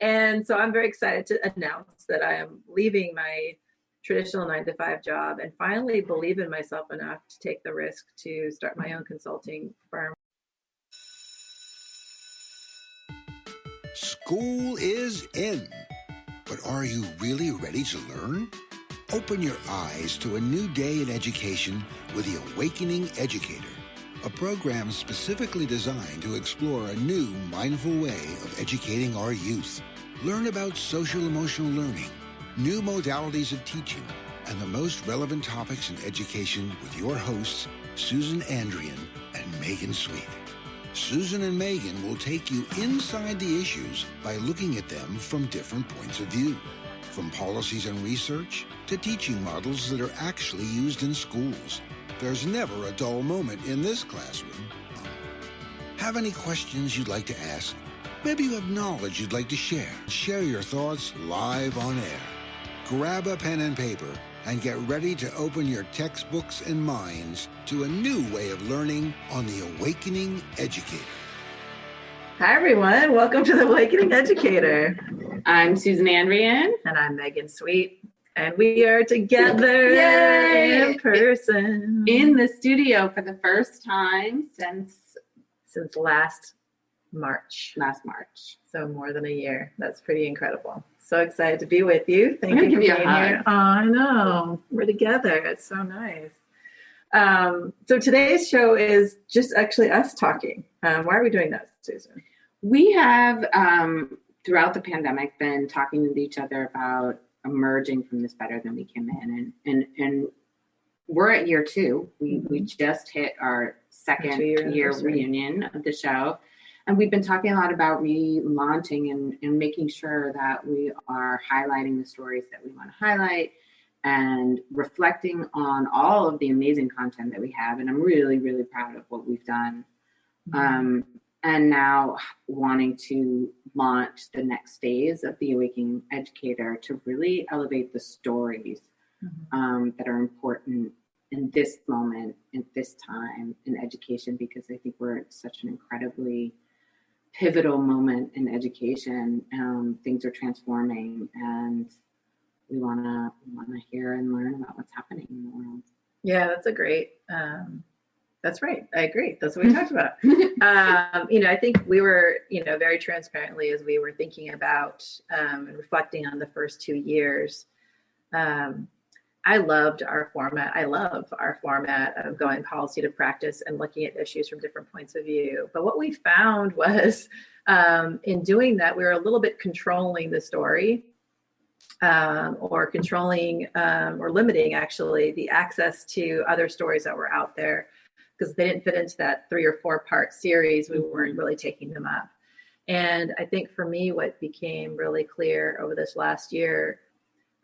And so I'm very excited to announce that I am leaving my traditional 9-to-5 job and finally believe in myself enough to take the risk to start my own consulting firm. School is in, but are you really ready to learn? Open your eyes to a new day in education with the Awakening Educator, a program specifically designed to explore a new, mindful way of educating our youth. Learn about social-emotional learning, new modalities of teaching, and the most relevant topics in education with your hosts, Susan Andrien and Megan Sweet. Susan and Megan will take you inside the issues by looking at them from different points of view, from policies and research to teaching models that are actually used in schools. There's never a dull moment in this classroom. Have any questions you'd like to ask? Maybe you have knowledge you'd like to share. Share your thoughts live on air. Grab a pen and paper and get ready to open your textbooks and minds to a new way of learning on the Awakening Educator. Hi, everyone. Welcome to the Awakening Educator. I'm Susan Andrien. And I'm Megan Sweet. And we are together in person. In the studio for the first time since last March. So more than a year. That's pretty incredible. So excited to be with you. Thank you for being here. Oh, I know. We're together. It's so nice. So today's show is just actually us talking. Why are we doing that, Susan? We have, throughout the pandemic, been talking with each other about emerging from this better than we came in. And we're at year 2. We just hit our second year reunion of the show. And we've been talking a lot about relaunching and making sure that we are highlighting the stories that we want to highlight and reflecting on all of the amazing content that we have. And I'm really, really proud of what we've done. And now wanting to launch the next phase of the Awakening Educator to really elevate the stories that are important in this moment, in this time in education, because I think we're at such an incredibly pivotal moment in education. Things are transforming, and we want to hear and learn about what's happening in the world. Yeah, that's a great. That's right. I agree. That's what we talked about. I think we were, very transparently as we were thinking about and reflecting on the first 2 years. I loved our format. I love our format of going policy to practice and looking at issues from different points of view. But what we found was in doing that, we were a little bit controlling the story or controlling or limiting actually the access to other stories that were out there because they didn't fit into that 3 or 4 part series. We weren't really taking them up. And I think for me, what became really clear over this last year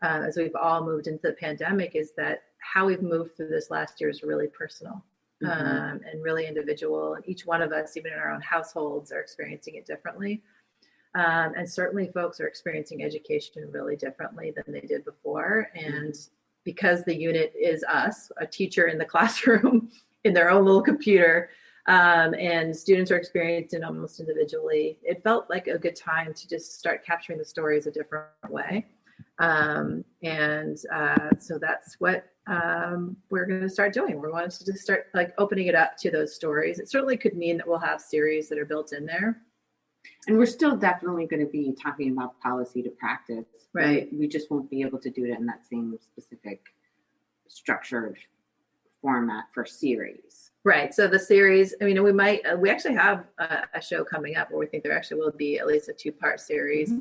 as we've all moved into the pandemic is that how we've moved through this last year is really personal and really individual. And each one of us, even in our own households, are experiencing it differently. And certainly folks are experiencing education really differently than they did before. And because the unit is us, a teacher in the classroom in their own little computer, and students are experiencing it almost individually, it felt like a good time to just start capturing the stories a different way. So that's what we're going to start doing. We wanted to just start opening it up to those stories. It certainly could mean that we'll have series that are built in there. And we're still definitely going to be talking about policy to practice. Right. We just won't be able to do it in that same specific structured format for series. Right. So the series, we actually have a show coming up where we think there actually will be at least a 2-part series.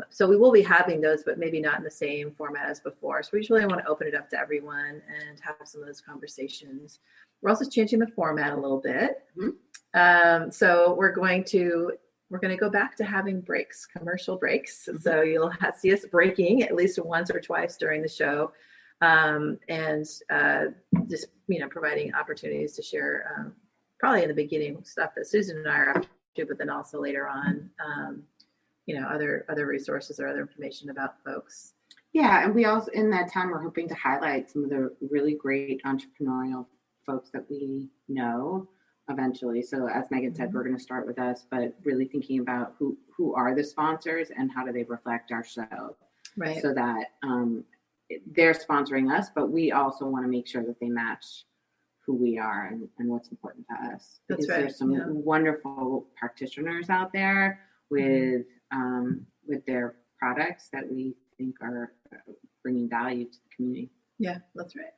So we will be having those, but maybe not in the same format as before. So we just really want to open it up to everyone and have some of those conversations. We're also changing the format a little bit. So we're going to go back to having breaks, commercial breaks. So you'll see us breaking at least once or twice during the show. Just providing opportunities to share probably in the beginning stuff that Susan and I are up to, but then also later on other resources or other information about folks. Yeah, and we also in that time we're hoping to highlight some of the really great entrepreneurial folks that we know eventually. So as Megan said, we're going to start with us, but really thinking about who are the sponsors and how do they reflect our show, Right. So that they're sponsoring us, but we also want to make sure that they match who we are and what's important to us. That's because right. There's some Yeah. wonderful practitioners out there with their products that we think are bringing value to the community. Yeah, that's right.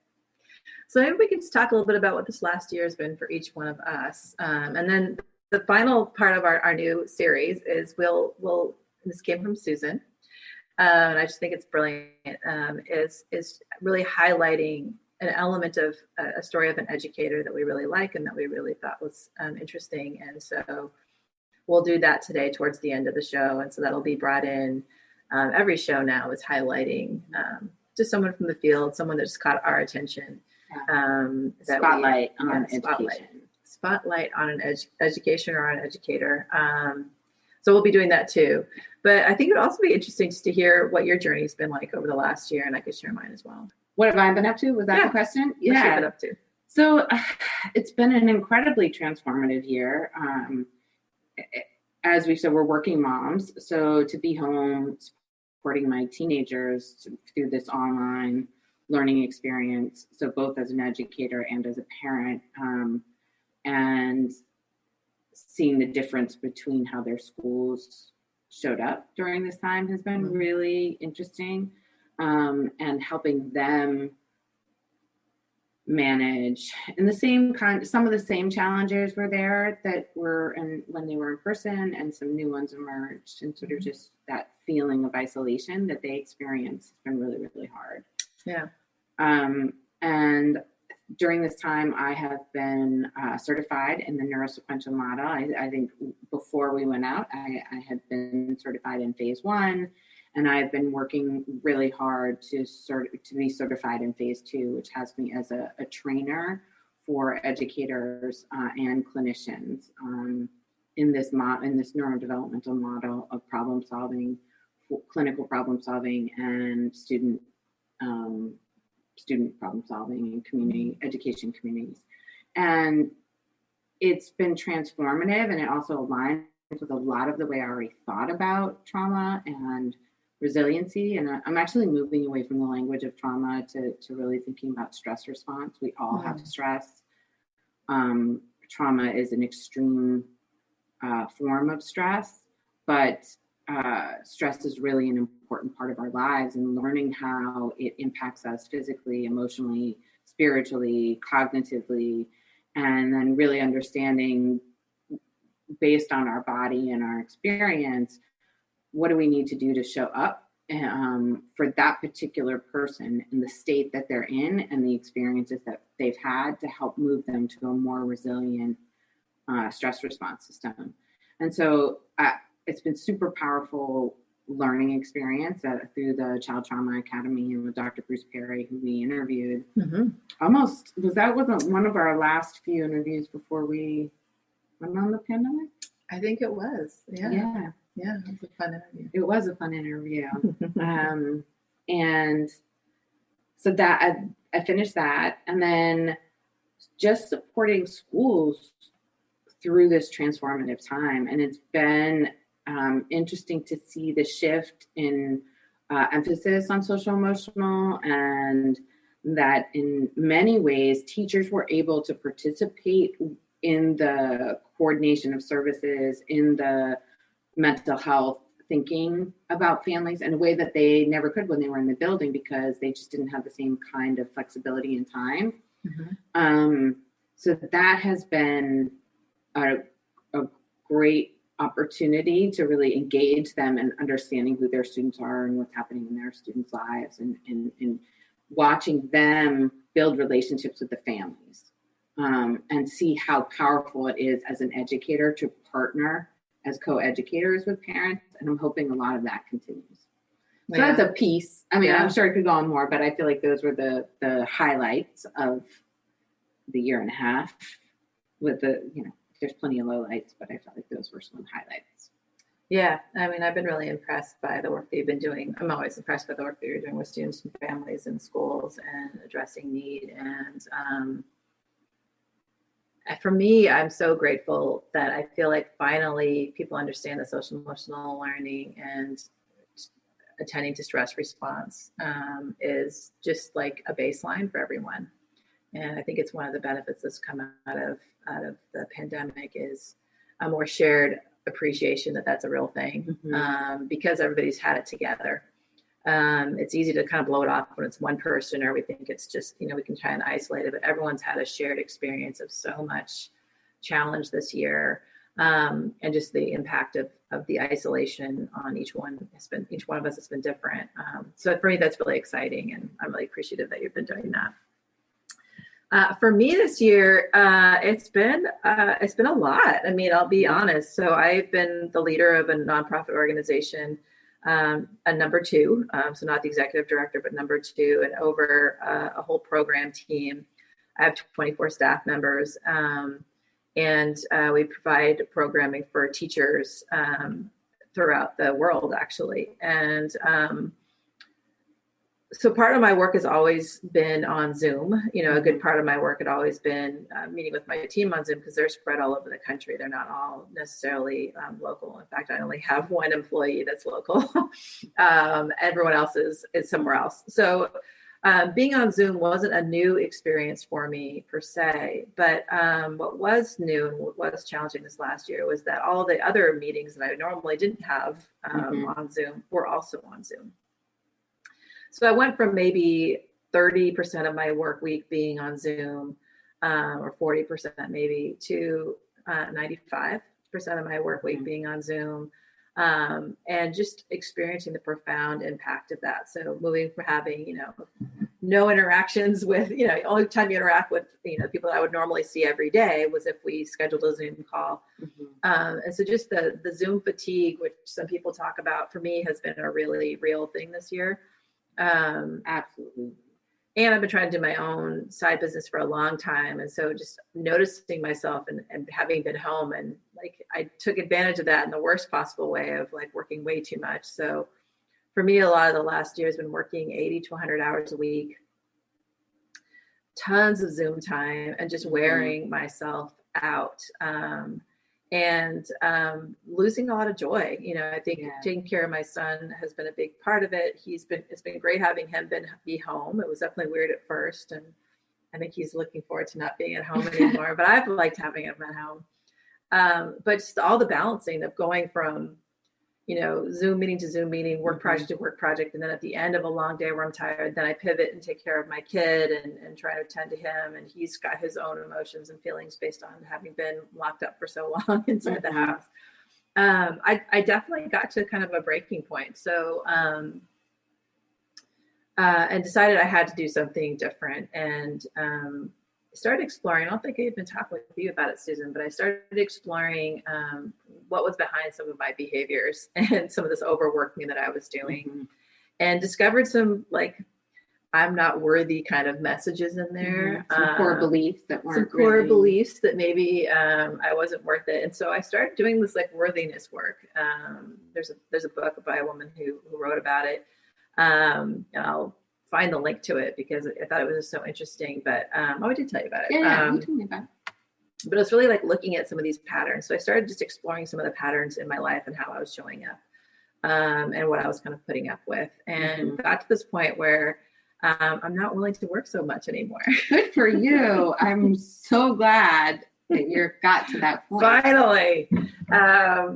So maybe we can just talk a little bit about what this last year has been for each one of us. And then the final part of our new series is this came from Susan. And I just think it's brilliant, is really highlighting an element of a story of an educator that we really like and that we really thought was interesting. And so we'll do that today towards the end of the show. And so that'll be brought in. Every show now is highlighting just someone from the field, someone that just caught our attention. Spotlight on education. Spotlight on an education or on an educator. So we'll be doing that too. But I think it would also be interesting just to hear what your journey's been like over the last year, and I could share mine as well. What have I been up to? Was that the question? What have you been up to? So it's been an incredibly transformative year. As we said, we're working moms. So to be home supporting my teenagers through this online learning experience, so both as an educator and as a parent, and seeing the difference between how their schools showed up during this time has been really interesting, and helping them manage. And some of the same challenges were there that were when they were in person, and some new ones emerged, and sort of just that feeling of isolation that they experience has been really, really hard. Yeah. And during this time, I have been certified in the neurosequential model. I think before we went out, I had been certified in phase 1, and I've been working really hard to be certified in phase 2, which has me as a trainer for educators and clinicians in this neurodevelopmental model of problem solving, clinical problem solving, and student problem solving in community education communities. And it's been transformative, and it also aligns with a lot of the way I already thought about trauma and resiliency. And I'm actually moving away from the language of trauma to really thinking about stress response. We all have stress. Trauma is an extreme form of stress, but stress is really an important part of our lives, and learning how it impacts us physically, emotionally, spiritually, cognitively, and then really understanding based on our body and our experience, what do we need to do to show up for that particular person in the state that they're in and the experiences that they've had to help move them to a more resilient stress response system. And so it's been super powerful learning experience through the Child Trauma Academy and with Dr. Bruce Perry, who we wasn't one of our last few interviews before we went on the pandemic? I think it was. Yeah. Yeah, it was a fun interview. It was a fun interview. And so that I finished that, and then just supporting schools through this transformative time. And it's been interesting to see the shift in emphasis on social emotional, and that in many ways teachers were able to participate in the coordination of services, in the mental health thinking about families in a way that they never could when they were in the building, because they just didn't have the same kind of flexibility and time. So that has been a great opportunity to really engage them in understanding who their students are and what's happening in their students' lives, and watching them build relationships with the families, and see how powerful it is as an educator to partner as co-educators with parents. And I'm hoping a lot of that continues. So that's a piece. I mean, I'm sure it could go on more, but I feel like those were the highlights of the year and a half. With there's plenty of lowlights, but I felt like those were some highlights. Yeah, I mean, I've been really impressed by the work that you've been doing. I'm always impressed by the work that you're doing with students and families in schools and addressing need. And for me, I'm so grateful that I feel like finally people understand that social emotional learning and attending to stress response is just like a baseline for everyone. And I think it's one of the benefits that's come out of the pandemic is a more shared appreciation that that's a real thing, because everybody's had it together. It's easy to kind of blow it off when it's one person, or we think it's just, we can try and isolate it, but everyone's had a shared experience of so much challenge this year. And just the impact of the isolation on each one of us has been different. So for me, that's really exciting, and I'm really appreciative that you've been doing that. For me this year, it's been a lot. I mean, I'll be honest. So I've been the leader of a nonprofit organization, a number two, so not the executive director, but number two, and over a whole program team. I have 24 staff members, and we provide programming for teachers throughout the world, actually. And so part of my work has always been on Zoom. A good part of my work had always been meeting with my team on Zoom, because they're spread all over the country. They're not all necessarily local. In fact, I only have one employee that's local. Everyone else is somewhere else. So being on Zoom wasn't a new experience for me per se, but what was new and what was challenging this last year was that all the other meetings that I normally didn't have on Zoom were also on Zoom. So I went from maybe 30% of my work week being on Zoom, or 40% maybe, to 95% of my work week being on Zoom, and just experiencing the profound impact of that. So moving from having, no interactions with, the only time you interact with, people that I would normally see every day was if we scheduled a Zoom call. And so just the Zoom fatigue, which some people talk about, for me has been a really real thing this year. Absolutely. And I've been trying to do my own side business for a long time. And so just noticing myself and having been home, and like, I took advantage of that in the worst possible way of like working way too much. So for me, a lot of the last year has been working 80 to 100 hours a week, tons of Zoom time, and just wearing myself out. And losing a lot of joy. I think taking care of my son has been a big part of it. It's been great having him be home. It was definitely weird at first, and I think he's looking forward to not being at home anymore, but I've liked having him at home. But just all the balancing of going from, Zoom meeting to Zoom meeting, work project to work project. And then at the end of a long day where I'm tired, then I pivot and take care of my kid and try to attend to him. And he's got his own emotions and feelings based on having been locked up for so long inside the house. I definitely got to kind of a breaking point. So, and decided I had to do something different, and started exploring. I don't think I even talked with you about it, Susan, but I started exploring what was behind some of my behaviors and some of this overworking that I was doing, and discovered some like I'm not worthy kind of messages in there. Some core beliefs that weren't beliefs that maybe I wasn't worth it. And so I started doing this like worthiness work. There's a book by a woman who wrote about it. And I'll find the link to it because I thought it was just so interesting. But I did tell you about it. Yeah, you told me about it. But it's really like looking at some of these patterns. So I started just exploring some of the patterns in my life and how I was showing up, and what I was kind of putting up with, and got to this point where I'm not willing to work so much anymore. Good for you. I'm so glad that you got to that point. Finally.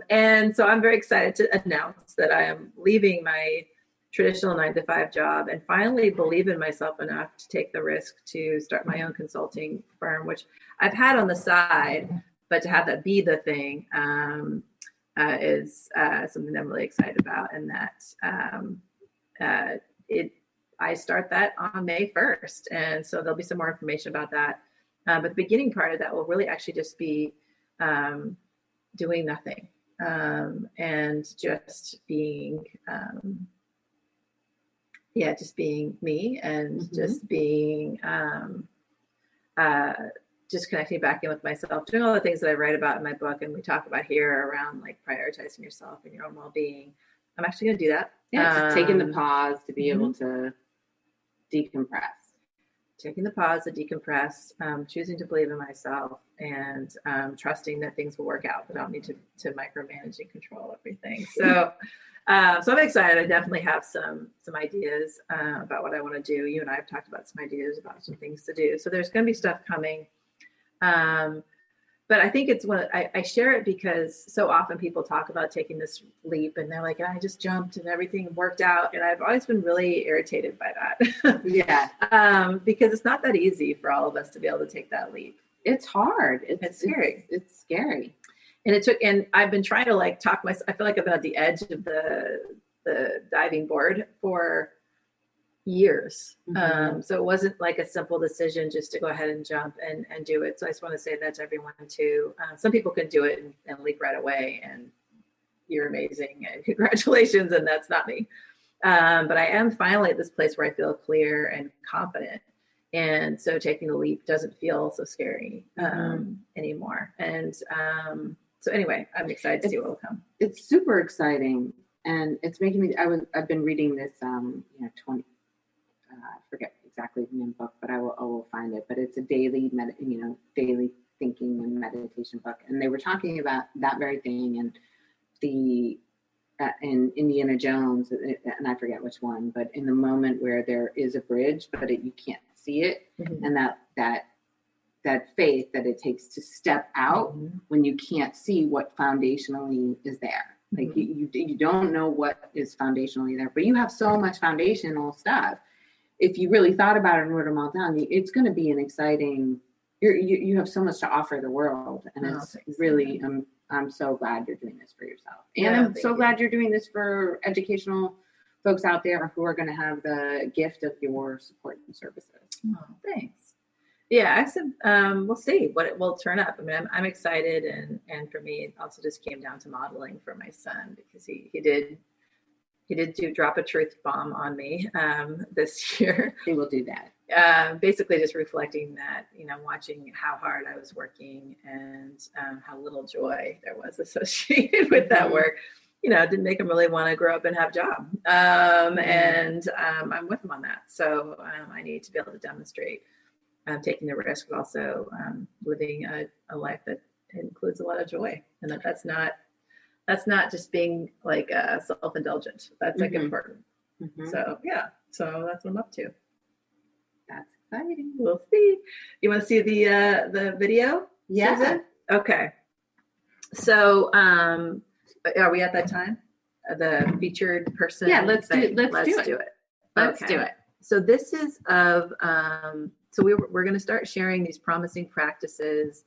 And so I'm very excited to announce that I am leaving my traditional 9-to-5 job and finally believe in myself enough to take the risk to start my own consulting firm, which I've had on the side, but to have that be the thing is something I'm really excited about. And that I start that on May 1st. And so there'll be some more information about that. But the beginning part of that will really actually just be doing nothing and just being, just being me and just being, just connecting back in with myself, doing all the things that I write about in my book and we talk about here around like prioritizing yourself and your own well-being. I'm actually going to do that. Yeah, just taking the pause to be able to decompress. taking the pause to decompress, choosing to believe in myself, and trusting that things will work out. But I don't need to micromanage and control everything. So, so I'm excited. I definitely have some ideas about what I want to do. You and I have talked about some ideas about some things to do. So there's going to be stuff coming. But I think it's I share it because so often people talk about taking this leap and they're like, I just jumped and everything worked out. And I've always been really irritated by that. Yeah. Because it's not that easy for all of us to be able to take that leap. It's hard. It's scary. It's scary. And I've been trying to like talk myself. I feel like I've been at the edge of the diving board for years. Mm-hmm. So it wasn't like a simple decision just to go ahead and jump and do it. So I just want to say that to everyone too. Some people can do it and leap right away and you're amazing and congratulations. And that's not me. But I am finally at this place where I feel clear and confident. And so taking the leap doesn't feel so scary anymore. And so anyway, I'm excited to see what will come. It's super exciting. And it's making me, I've been reading this, I forget exactly the name of the book, but I will find it. But it's a daily thinking and meditation book, and they were talking about that very thing, and the in Indiana Jones, and I forget which one, but in the moment where there is a bridge, but you can't see it, and that faith that it takes to step out when you can't see what foundationally is there. Like you don't know what is foundationally there, but you have so much foundational stuff. If you really thought about it and wrote them all down, it's going to be an exciting. You have so much to offer the world, and it's really. I'm so glad you're doing this for yourself, and I'm so glad you're doing this for educational folks out there who are going to have the gift of your support and services. Oh, thanks. Yeah, I said we'll see what it will turn up. I mean, I'm excited, and for me, it also just came down to modeling for my son because he did drop a truth bomb on me this year. He will do that. Basically just reflecting that, watching how hard I was working and how little joy there was associated with that work, it didn't make him really want to grow up and have a job. And I'm with him on that. So I need to be able to demonstrate taking the risk, but also living a life that includes a lot of joy, and that's not just being like self-indulgent. That's like important. So yeah, so that's what I'm up to. That's exciting. We'll see. You want to see the video? Yeah. Susan? Okay. So are we at that time? The featured person? Yeah, let's do it. Let's do it. So this is of so we're going to start sharing these promising practices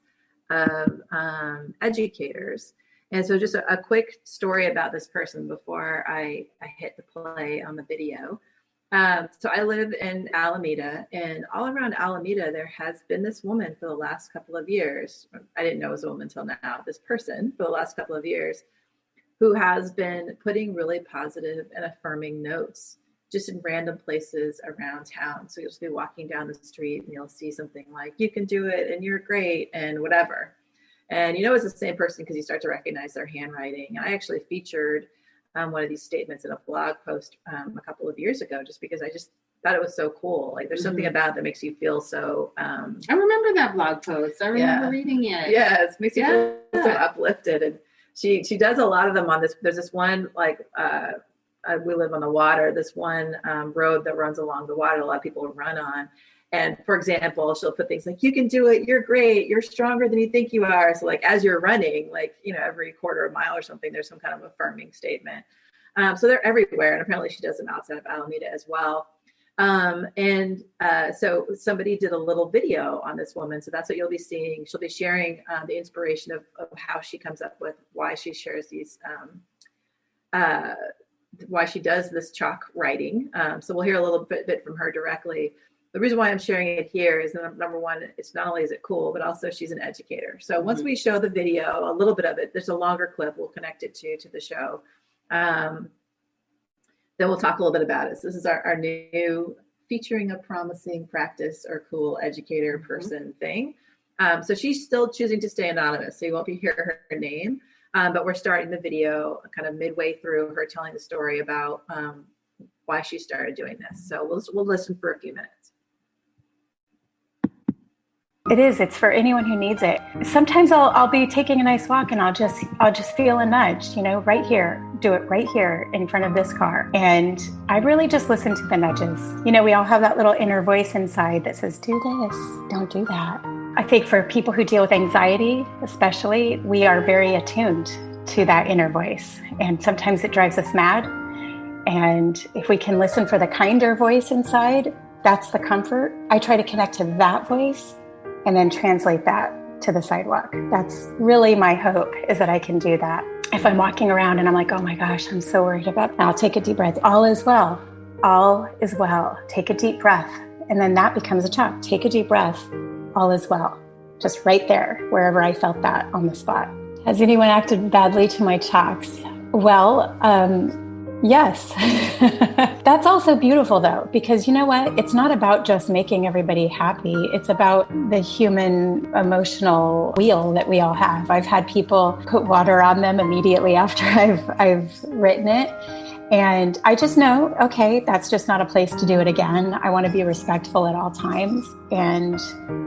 of educators. And so just a quick story about this person before I hit the play on the video. So I live in Alameda, and all around Alameda, there has been this woman for the last couple of years. I didn't know it was a woman until now, this person for the last couple of years, who has been putting really positive and affirming notes just in random places around town. So you'll just be walking down the street and you'll see something like, you can do it and you're great and whatever. And it's the same person because you start to recognize their handwriting. I actually featured one of these statements in a blog post a couple of years ago, just because I just thought it was so cool. Like there's something about it that makes you feel so. I remember that blog post. I remember reading it. Yes, it makes you feel so uplifted. And she does a lot of them on this. There's this one we live on the water. This one road that runs along the water. A lot of people run on. And for example, she'll put things like, you can do it, you're great, you're stronger than you think you are. So like, as you're running, like, every quarter mile or something, there's some kind of affirming statement. So they're everywhere. And apparently she does them outside of Alameda as well. So somebody did a little video on this woman. So that's what you'll be seeing. She'll be sharing the inspiration of how she comes up with why she shares these, why she does this chalk writing. So we'll hear a little bit from her directly. The reason why I'm sharing it here is number one, it's not only is it cool, but also she's an educator. So once we show the video, a little bit of it, there's a longer clip, we'll connect it to the show. Then we'll talk a little bit about it. So this is our new featuring a promising practice or cool educator person thing. So she's still choosing to stay anonymous. So you won't hear her name, but we're starting the video kind of midway through her telling the story about why she started doing this. So we'll listen for a few minutes. It is. It's for anyone who needs it. Sometimes I'll be taking a nice walk and I'll just feel a nudge, right here. Do it right here in front of this car. And I really just listen to the nudges. We all have that little inner voice inside that says, do this, don't do that. I think for people who deal with anxiety, especially, we are very attuned to that inner voice. And sometimes it drives us mad. And if we can listen for the kinder voice inside, that's the comfort. I try to connect to that voice and then translate that to the sidewalk. That's really my hope, is that I can do that. If I'm walking around and I'm like, oh my gosh, I'm so worried about that, I'll take a deep breath. All is well. All is well. Take a deep breath. And then that becomes a chalk. Take a deep breath. All is well. Just right there, wherever I felt that on the spot. Has anyone acted badly to my chalks? Well, yes. That's also beautiful though, because you know what? It's not about just making everybody happy. It's about the human emotional wheel that we all have. I've had people put water on them immediately after I've written it. And I just know, okay, that's just not a place to do it again. I want to be respectful at all times. And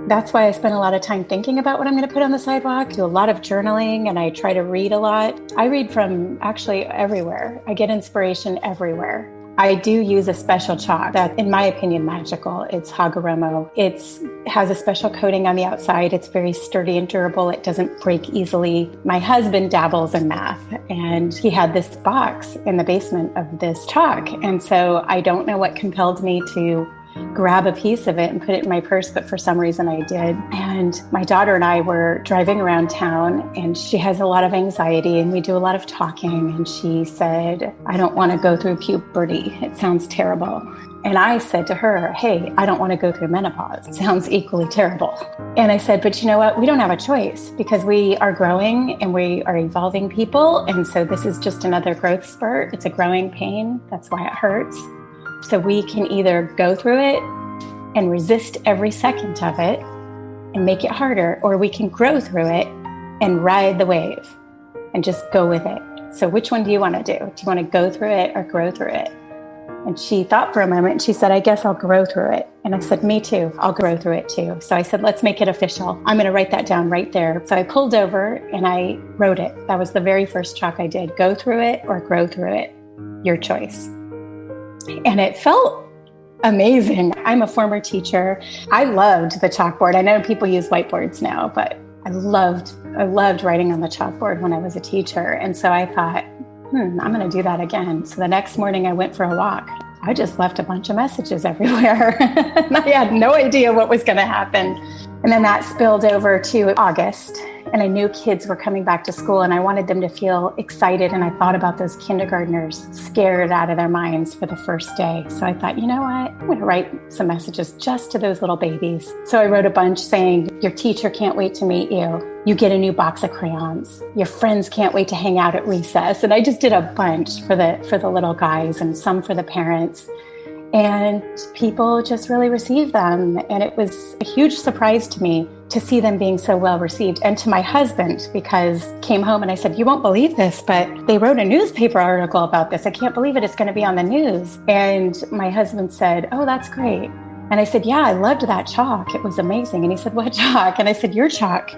that's why I spend a lot of time thinking about what I'm going to put on the sidewalk, do a lot of journaling, and I try to read a lot. I read from actually everywhere. I get inspiration everywhere. I do use a special chalk that, in my opinion, magical. It's Hagoromo. It has a special coating on the outside. It's very sturdy and durable. It doesn't break easily. My husband dabbles in math, and he had this box in the basement of this chalk. And so I don't know what compelled me to grab a piece of it and put it in my purse, but for some reason I did. And my daughter and I were driving around town, and she has a lot of anxiety and we do a lot of talking. And she said, I don't want to go through puberty. It sounds terrible. And I said to her, hey, I don't want to go through menopause. It sounds equally terrible. And I said, but you know what? We don't have a choice, because we are growing and we are evolving people. And so this is just another growth spurt. It's a growing pain. That's why it hurts. So we can either go through it and resist every second of it and make it harder, or we can grow through it and ride the wave and just go with it. So which one do you want to do? Do you want to go through it or grow through it? And she thought for a moment and she said, I guess I'll grow through it. And I said, me too. I'll grow through it too. So I said, let's make it official. I'm going to write that down right there. So I pulled over and I wrote it. That was the very first chalk I did. Go through it or grow through it. Your choice. And it felt amazing. I'm a former teacher. I loved the chalkboard. I know people use whiteboards now, but I loved writing on the chalkboard when I was a teacher. And so I thought, I'm going to do that again. So the next morning I went for a walk. I just left a bunch of messages everywhere. And I had no idea what was going to happen. And then that spilled over to August. And I knew kids were coming back to school and I wanted them to feel excited. And I thought about those kindergartners scared out of their minds for the first day. So I thought, you know what? I'm going to write some messages just to those little babies. So I wrote a bunch saying, your teacher can't wait to meet you. You get a new box of crayons. Your friends can't wait to hang out at recess. And I just did a bunch for the little guys and some for the parents. And people just really received them. And it was a huge surprise to me to see them being so well received. And to my husband, because came home and I said, you won't believe this, but they wrote a newspaper article about this. I can't believe it. It's going to be on the news. And my husband said, oh, that's great. And I said, yeah, I loved that chalk. It was amazing. And he said, what chalk? And I said, your chalk.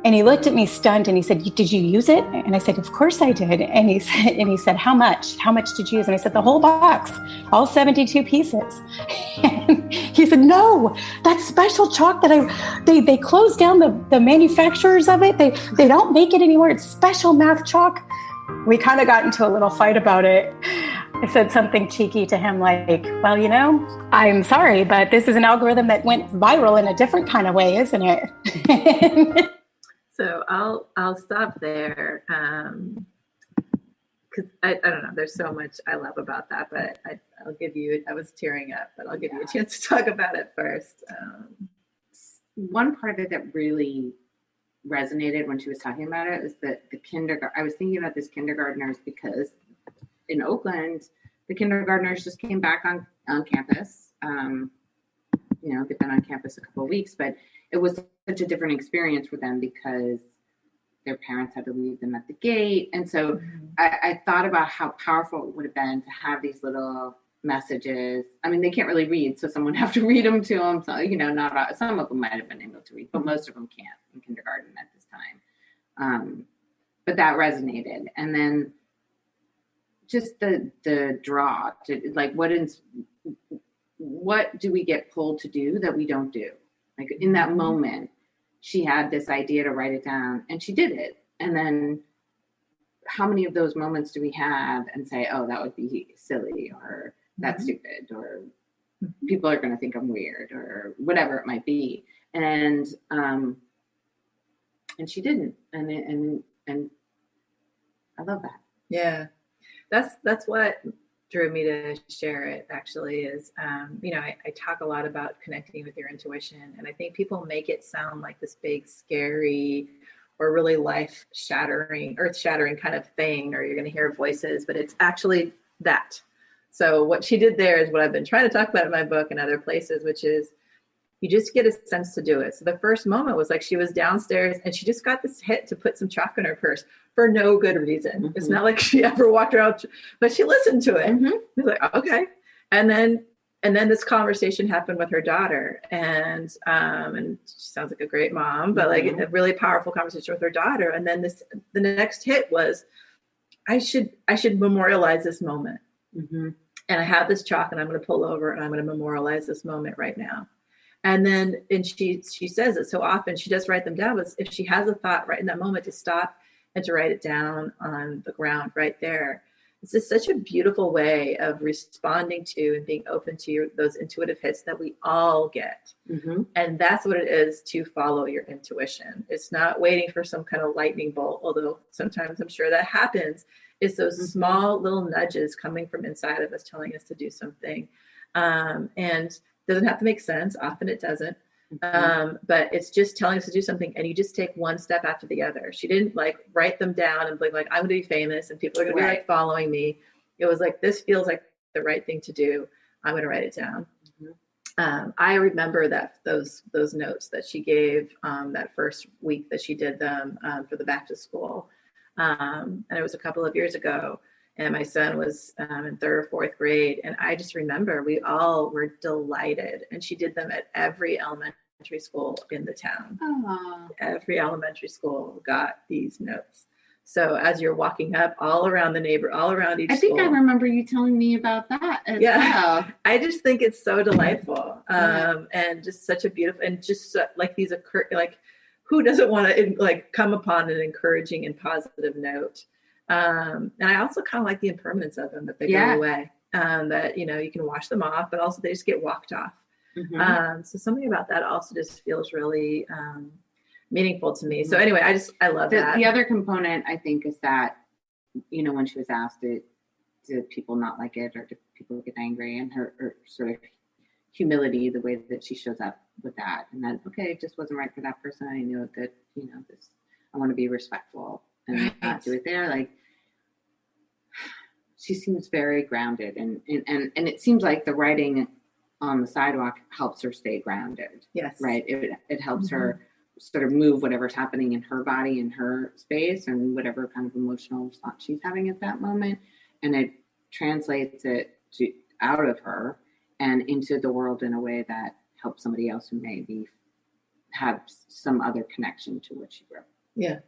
And he looked at me stunned and he said, did you use it? And I said, of course I did. And he said, how much? How much did you use? And I said, the whole box, all 72 pieces. And he said, no, that special chalk that they closed down the manufacturers of it. They don't make it anymore. It's special math chalk. We kind of got into a little fight about it. I said something cheeky to him like, well, I'm sorry, but this is an algorithm that went viral in a different kind of way, isn't it? So I'll stop there because I don't know. There's so much I love about that, but I'll give you. I was tearing up, but I'll give you a chance to talk about it first. One part of it that really resonated when she was talking about it is that the kindergarten. I was thinking about this kindergartners because in Oakland, the kindergartners just came back on campus. They've been on campus a couple of weeks, but it was such a different experience for them because their parents had to leave them at the gate. And so I thought about how powerful it would have been to have these little messages. I mean, they can't really read, so someone have to read them to them. So, not some of them might have been able to read, but most of them can't in kindergarten at this time. But that resonated. And then just the draw to like, what do we get pulled to do that we don't do? Like in that moment, she had this idea to write it down and she did it. And then how many of those moments do we have and say, oh, that would be silly, or that's stupid, or people are going to think I'm weird, or whatever it might be. And she didn't. And I love that. Yeah. That's what drew me to share it, actually, is, I talk a lot about connecting with your intuition. And I think people make it sound like this big, scary, or really life shattering, earth shattering kind of thing, or you're going to hear voices, but it's actually that. So what she did there is what I've been trying to talk about in my book and other places, which is you just get a sense to do it. So the first moment was like she was downstairs and she just got this hit to put some chalk in her purse for no good reason. It's not like she ever walked around, but she listened to it. It was like, okay. And then this conversation happened with her daughter, and she sounds like a great mom, but like a really powerful conversation with her daughter. And then the next hit was, I should memorialize this moment. And I have this chalk and I'm going to pull over and I'm going to memorialize this moment right now. And she says it so often, she does write them down, but if she has a thought right in that moment, to stop and to write it down on the ground right there. It's just such a beautiful way of responding to and being open to those intuitive hits that we all get. And that's what it is to follow your intuition. It's not waiting for some kind of lightning bolt, although sometimes I'm sure that happens. It's those small little nudges coming from inside of us telling us to do something. And it doesn't have to make sense. Often it doesn't. But it's just telling us to do something, and you just take one step after the other. She didn't like write them down and be like, I'm going to be famous and people are going to be like following me. It was like, this feels like the right thing to do. I'm going to write it down. I remember that those notes that she gave that first week that she did them for the back to school. And it was a couple of years ago. And my son was in 3rd or 4th grade. And I just remember we all were delighted. And she did them at every elementary school in the town. Every elementary school got these notes. So as you're walking up all around each I think school, I remember you telling me about that as well. I just think it's so delightful. And just such a beautiful, and just like these who doesn't want to like come upon an encouraging and positive note? And I also kind of like the impermanence of them, that they go away, that, you can wash them off, but also they just get walked off. So something about that also just feels really meaningful to me. So anyway, I love that. The other component, I think, is that, when she was asked, did people not like it, or did people get angry, and her sort of humility, the way that she shows up with that, and that, okay, it just wasn't right for that person. I knew that, I want to be respectful and not do it there. Like, she seems very grounded, and it seems like the writing on the sidewalk helps her stay grounded. Yes. Right. It helps her sort of move whatever's happening in her body, in her space, and whatever kind of emotional response she's having at that moment. And it translates it out of her and into the world in a way that helps somebody else who maybe have some other connection to what she wrote. Yeah.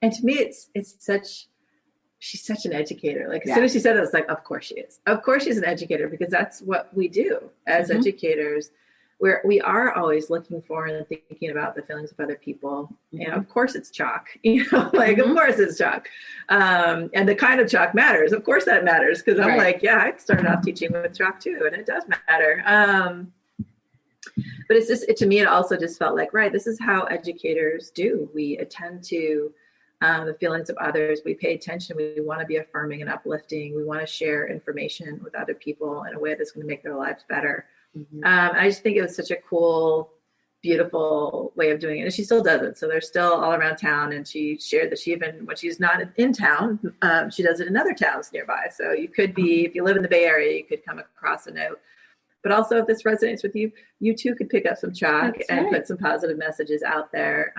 And to me, she's such an educator. Like as soon as she said it, I was like, of course she is. Of course she's an educator, because that's what we do as educators, where we are always looking for and thinking about the feelings of other people. And of course it's chalk, of course it's chalk. And the kind of chalk matters. Of course that matters. Cause I'm like, I started off teaching with chalk too. And it does matter. But it's just, to me, it also just felt like, this is how educators do. We attend to the feelings of others. We pay attention. We want to be affirming and uplifting. We want to share information with other people in a way that's going to make their lives better. I just think it was such a cool, beautiful way of doing it. And she still does it. So they're still all around town. And she shared that she even, when she's not in town, she does it in other towns nearby. So you could be, if you live in the Bay Area, you could come across a note. But also, if this resonates with you, you too could pick up some chalk and put some positive messages out there.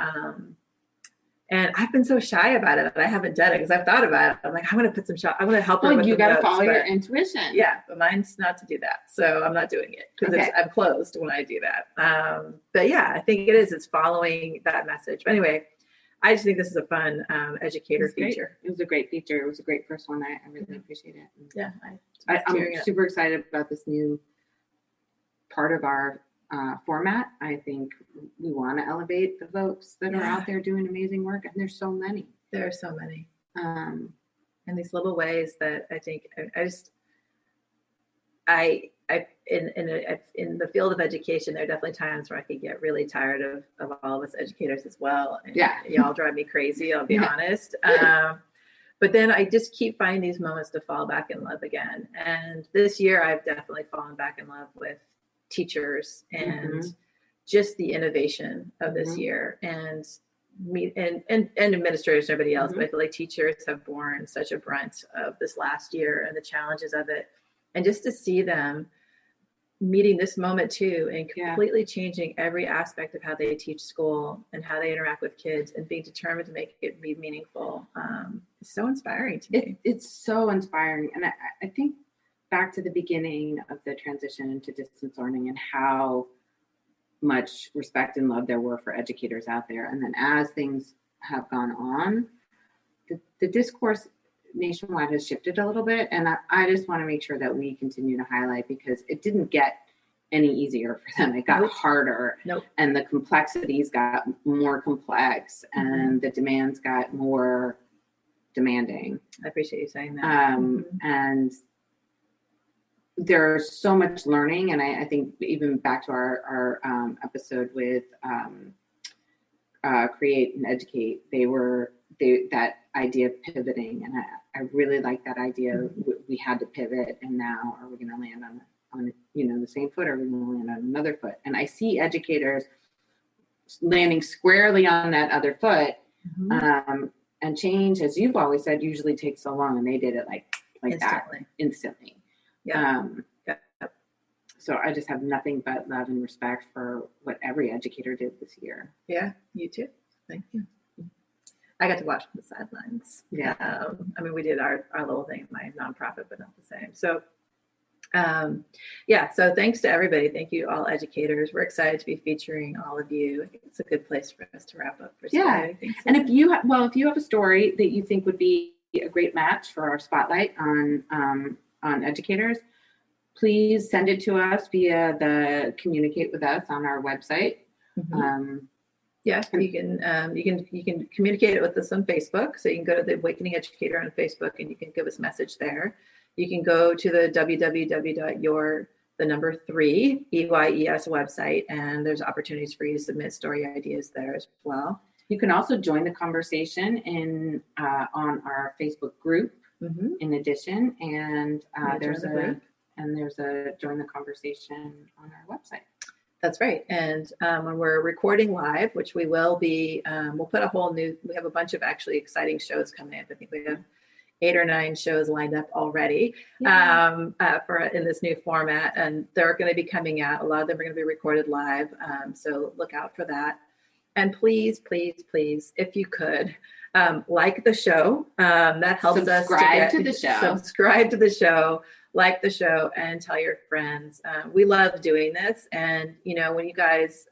And I've been so shy about it that I haven't done it because I've thought about it. I'm like, I'm going to put some shot. I'm going to help her with you the got to notes, follow but your intuition. yeah, but mine's not to do that. So I'm not doing it because I'm closed when I do that. But yeah, I think it is. It's following that message. But anyway, I just think this is a fun educator feature. It was a great feature. It was a great first one. I really appreciate it. Yeah. I'm super excited about this new part of our format. I think we want to elevate the folks that are out there doing amazing work, and there's so many. There are so many. And these little ways that I think in the field of education, there are definitely times where I could get really tired of all of us educators as well. And y'all drive me crazy, I'll be honest. But then I just keep finding these moments to fall back in love again. And this year I've definitely fallen back in love with teachers and just the innovation of this year, and administrators and everybody else. But I feel like teachers have borne such a brunt of this last year and the challenges of it. And just to see them meeting this moment too and completely changing every aspect of how they teach school and how they interact with kids and being determined to make it be meaningful. It's so inspiring to me. It's so inspiring. And I think back to the beginning of the transition into distance learning and how much respect and love there were for educators out there. And then as things have gone on, the discourse nationwide has shifted a little bit. And I just want to make sure that we continue to highlight, because it didn't get any easier for them. It got harder, and the complexities got more complex, and the demands got more demanding. I appreciate you saying that. And there's so much learning. And I think even back to our episode with Create and Educate, that idea of pivoting. And I really like that idea. We had to pivot, and now are we going to land on the same foot, or are we going to land on another foot? And I see educators landing squarely on that other foot. And change, as you've always said, usually takes so long, and they did it like instantly. So I just have nothing but love and respect for what every educator did this year. Yeah, you too. Thank you. I got to watch from the sidelines. Yeah. I mean, we did our little thing in my nonprofit, but not the same. So, so thanks to everybody. Thank you, all educators. We're excited to be featuring all of you. I think it's a good place for us to wrap up for today. Yeah. And if you have a story that you think would be a great match for our spotlight on educators, please send it to us via the Communicate with Us on our website. You can communicate it with us on Facebook. So you can go to the Awakening Educator on Facebook, and you can give us a message there. You can go to the www.your3EYES website, and there's opportunities for you to submit story ideas there as well. You can also join the conversation on our Facebook group. In addition, and there's a join the conversation on our website. That's right. And when we're recording live, which we will be, we'll put we have a bunch of actually exciting shows coming up. I think we have 8 or 9 shows lined up already in this new format, and they're going to be coming out. A lot of them are going to be recorded live. So look out for that. And please, please, please, if you could, like the show. That helps us subscribe to the show, like the show, and tell your friends. We love doing this. And, when you guys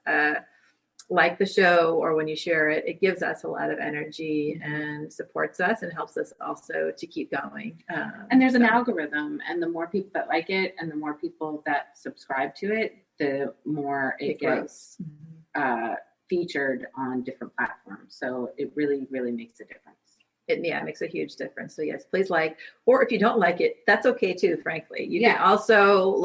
like the show or when you share it, it gives us a lot of energy and supports us and helps us also to keep going. And there's an algorithm, and the more people that like it and the more people that subscribe to it, the more it gets featured on different platforms. So it really, really makes a difference. It makes a huge difference. So yes, please like, or if you don't like it, that's okay too, frankly. You can also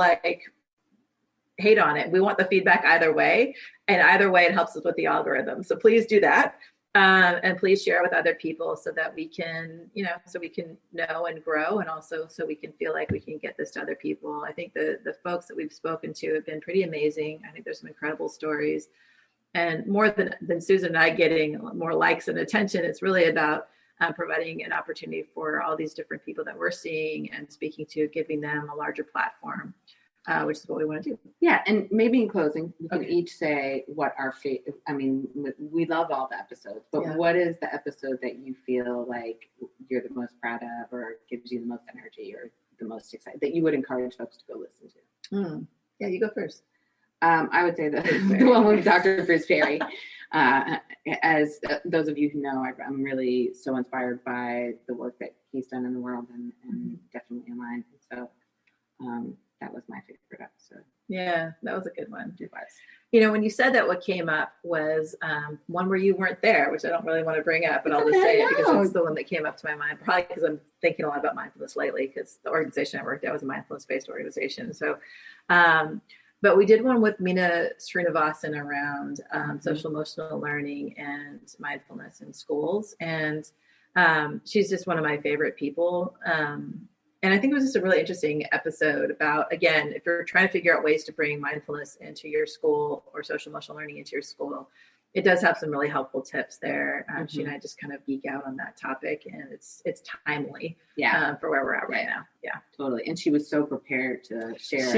hate on it. We want the feedback either way. And either way, it helps us with the algorithm. So please do that. And please share with other people so that we can, so we can know and grow, and also so we can feel like we can get this to other people. I think the folks that we've spoken to have been pretty amazing. I think there's some incredible stories. And more than Susan and I getting more likes and attention, it's really about providing an opportunity for all these different people that we're seeing and speaking to, giving them a larger platform which is what we want to do. Yeah, and maybe in closing, we can each say what our favorite. I mean, we love all the episodes, but what is the episode that you feel like you're the most proud of, or gives you the most energy, or the most excited that you would encourage folks to go listen to? Yeah, you go first. I would say the one with Dr. Bruce Perry. As those of you who know, I'm really so inspired by the work that he's done in the world, and definitely in mine. So that was my favorite episode. Yeah, that was a good one. It was. You know, when you said that, what came up was one where you weren't there, which I don't really want to bring up, but I'll just say it because it's the one that came up to my mind, probably because I'm thinking a lot about mindfulness lately, because the organization I worked at was a mindfulness-based organization. So, but we did one with Meena Srinivasan around social emotional learning and mindfulness in schools. And she's just one of my favorite people. And I think it was just a really interesting episode about, again, if you're trying to figure out ways to bring mindfulness into your school or social emotional learning into your school, it does have some really helpful tips there. She and I just kind of geek out on that topic, and it's timely for where we're at right now. Yeah, totally. And she was so prepared to share.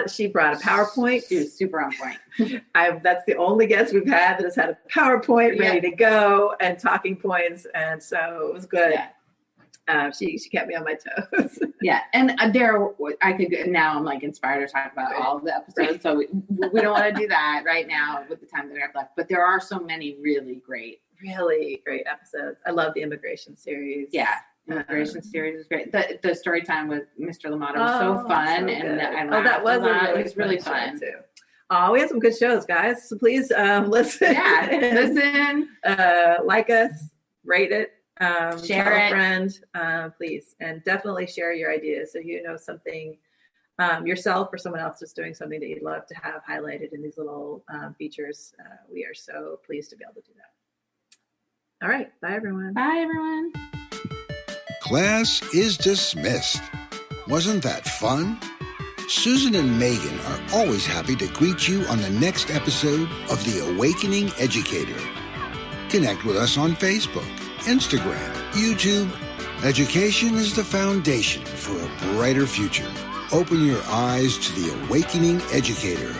She brought a PowerPoint. She was super on point. That's the only guest we've had that has had a PowerPoint ready to go and talking points. And so it was good. Yeah. She kept me on my toes. Yeah, and now I'm like inspired to talk about all of the episodes. So we don't want to do that right now with the time that we have left. But there are so many really great episodes. I love the immigration series. Yeah, immigration series is great. The story time with Mr. Lamata was so fun, so and that was it was really fun too. Oh, we have some good shows, guys. So please listen. Yeah, listen, like us, rate it. Share it. A friend, please, and definitely share your ideas. So you know something yourself or someone else is doing something that you'd love to have highlighted in these little features. We are so pleased to be able to do that. All right. Bye, everyone. Bye, everyone. Class is dismissed. Wasn't that fun? Susan and Megan are always happy to greet you on the next episode of The Awakening Educator. Connect with us on Facebook, Instagram, YouTube. Education is the foundation for a brighter future. Open your eyes to The Awakening Educator